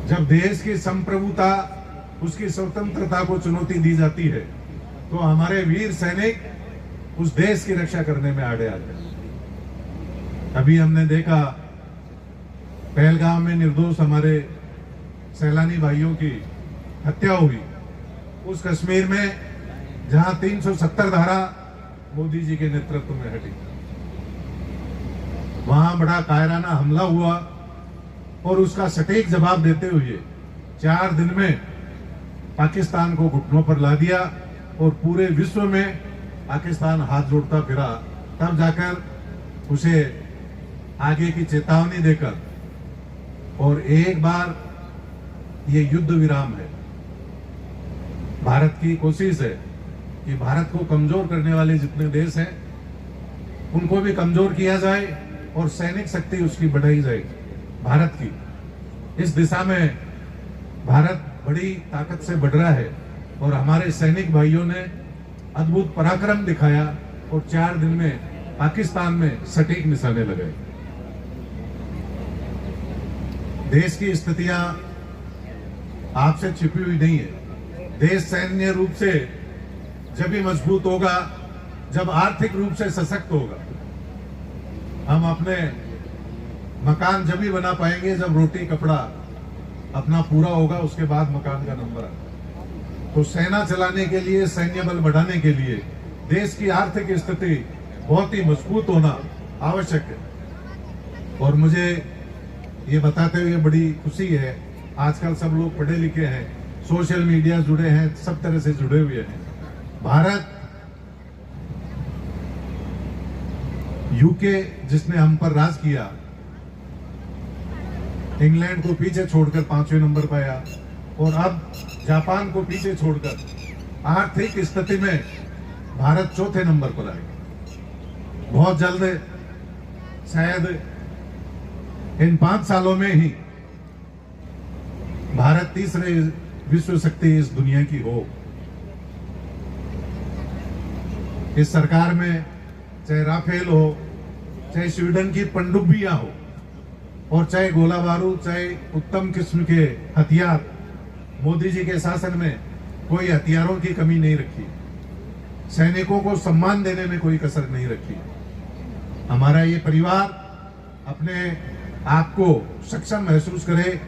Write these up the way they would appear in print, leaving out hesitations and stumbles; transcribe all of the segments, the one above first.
जब देश की संप्रभुता, उसकी स्वतंत्रता को चुनौती दी जाती है, तो हमारे वीर सैनिक उस देश की रक्षा करने में आगे आते हैं। अभी हमने देखा पहलगाम में निर्दोष हमारे सैलानी भाइयों की हत्या हुई। उस कश्मीर में जहां 370 धारा मोदी जी के नेतृत्व में हटी, वहां बड़ा कायराना हमला हुआ और उसका सटीक जवाब देते हुए 4 दिन में पाकिस्तान को घुटनों पर ला दिया और पूरे विश्व में पाकिस्तान हाथ जोड़ता फिरा। तब जाकर उसे आगे की चेतावनी देकर, और एक बार ये युद्ध विराम है, भारत की कोशिश है कि भारत को कमजोर करने वाले जितने देश हैं उनको भी कमजोर किया जाए और सैनिक शक्ति उसकी बढ़ाई जाए भारत की। इस दिशा में भारत बड़ी ताकत से बढ़ रहा है और हमारे सैनिक भाइयों ने अद्भुत पराक्रम दिखाया और 4 दिन में पाकिस्तान में सटीक निशाने लगाए। देश की स्थितियां आपसे छिपी हुई नहीं है। देश सैन्य रूप से जब भी मजबूत होगा, जब आर्थिक रूप से सशक्त होगा। हम अपने मकान जब भी बना पाएंगे जब रोटी कपड़ा अपना पूरा होगा, उसके बाद मकान का नंबर आएगा। तो सेना चलाने के लिए, सैन्य बल बढ़ाने के लिए देश की आर्थिक स्थिति बहुत ही मजबूत होना आवश्यक है। और मुझे ये बताते हुए बड़ी खुशी है, आजकल सब लोग पढ़े लिखे हैं, सोशल मीडिया जुड़े हैं, सब तरह से जुड़े हुए हैं। भारत, यूके जिसने हम पर राज किया, इंग्लैंड को पीछे छोड़कर 5वें नंबर पाया और अब जापान को पीछे छोड़कर आर्थिक स्थिति में भारत 4थे नंबर पर आएगा। बहुत जल्द, शायद इन 5 सालों में ही भारत तीसरे विश्व शक्ति इस दुनिया की हो। इस सरकार में चाहे राफेल हो, चाहे स्वीडन की पनडुब्बियां हो, और चाहे गोला बारूद, चाहे उत्तम किस्म के हथियार, मोदी जी के शासन में कोई हथियारों की कमी नहीं रखी। सैनिकों को सम्मान देने में कोई कसर नहीं रखी। हमारा ये परिवार अपने आप को सक्षम महसूस करे।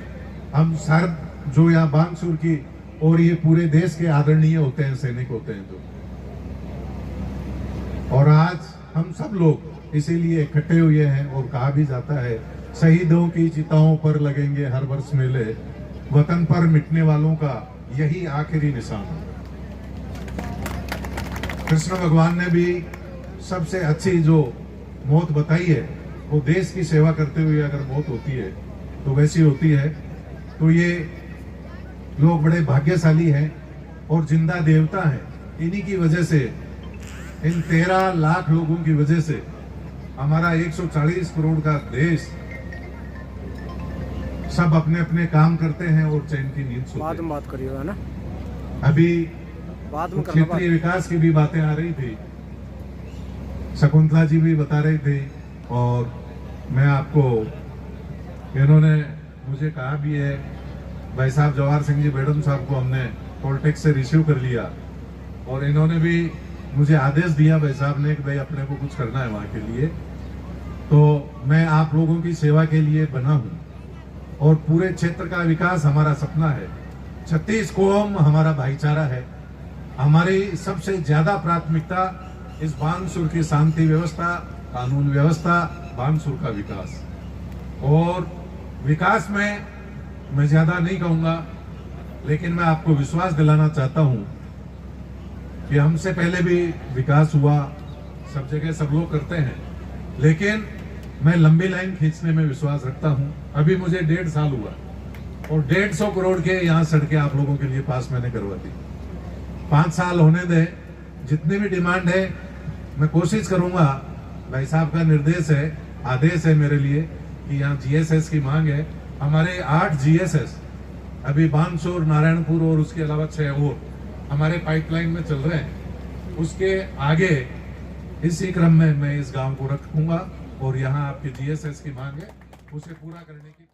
हम सर जो यहाँ बानसूर की और ये पूरे देश के आदरणीय होते हैं, सैनिक होते हैं जो, और आज हम सब लोग इसीलिए इकट्ठे हुए हैं। और कहा भी जाता है, शहीदों की चिताओं पर लगेंगे हर वर्ष मेले, वतन पर मिटने वालों का यही आखिरी निशान है। कृष्ण भगवान ने भी सबसे अच्छी जो मौत बताई है, वो देश की सेवा करते हुए अगर मौत होती है तो वैसी होती है। तो ये लोग बड़े भाग्यशाली हैं और जिंदा देवता हैं। इन्हीं की वजह से, इन 13 लाख लोगों की वजह से हमारा 140 करोड़ का देश सब अपने अपने काम करते हैं और चैन की नींद सोते हैं। बाद में बात करिएगा ना, अभी बाद में क्षेत्रीय विकास की भी बातें आ रही थी, शकुंतला जी भी बता रही थी, और मैं आपको, इन्होंने मुझे कहा भी है, भाई साहब जवाहर सिंह जी मैडम साहब को हमने पॉलिटिक्स से रिसीव कर लिया और इन्होंने भी मुझे आदेश दिया भाई साहब ने कि भाई अपने को कुछ करना है वहां के लिए। तो मैं आप लोगों की सेवा के लिए बना हूं और पूरे क्षेत्र का विकास हमारा सपना है। 36 कौम हमारा भाईचारा है। हमारी सबसे ज्यादा प्राथमिकता इस बानसूर की शांति व्यवस्था, कानून व्यवस्था, बानसूर का विकास। और विकास में मैं ज्यादा नहीं कहूंगा, लेकिन मैं आपको विश्वास दिलाना चाहता हूं कि हमसे पहले भी विकास हुआ, सब जगह सब लोग करते हैं, लेकिन मैं लंबी लाइन खींचने में विश्वास रखता हूं। अभी मुझे 1.5 साल हुआ और 150 करोड़ के यहाँ सड़कें आप लोगों के लिए पास मैंने करवा दी। 5 साल होने दे, जितनी भी डिमांड है मैं कोशिश करूंगा। भाई साहब का निर्देश है, आदेश है मेरे लिए कि यहाँ जीएसएस की मांग है। हमारे 8 जीएसएस अभी बानसूर, नारायणपुर और उसके अलावा 6 और हमारे पाइपलाइन में चल रहे हैं। उसके आगे इसी क्रम में मैं इस गांव को रखूंगा और यहाँ आपके जीएसएस की मांग है, उसे पूरा करने की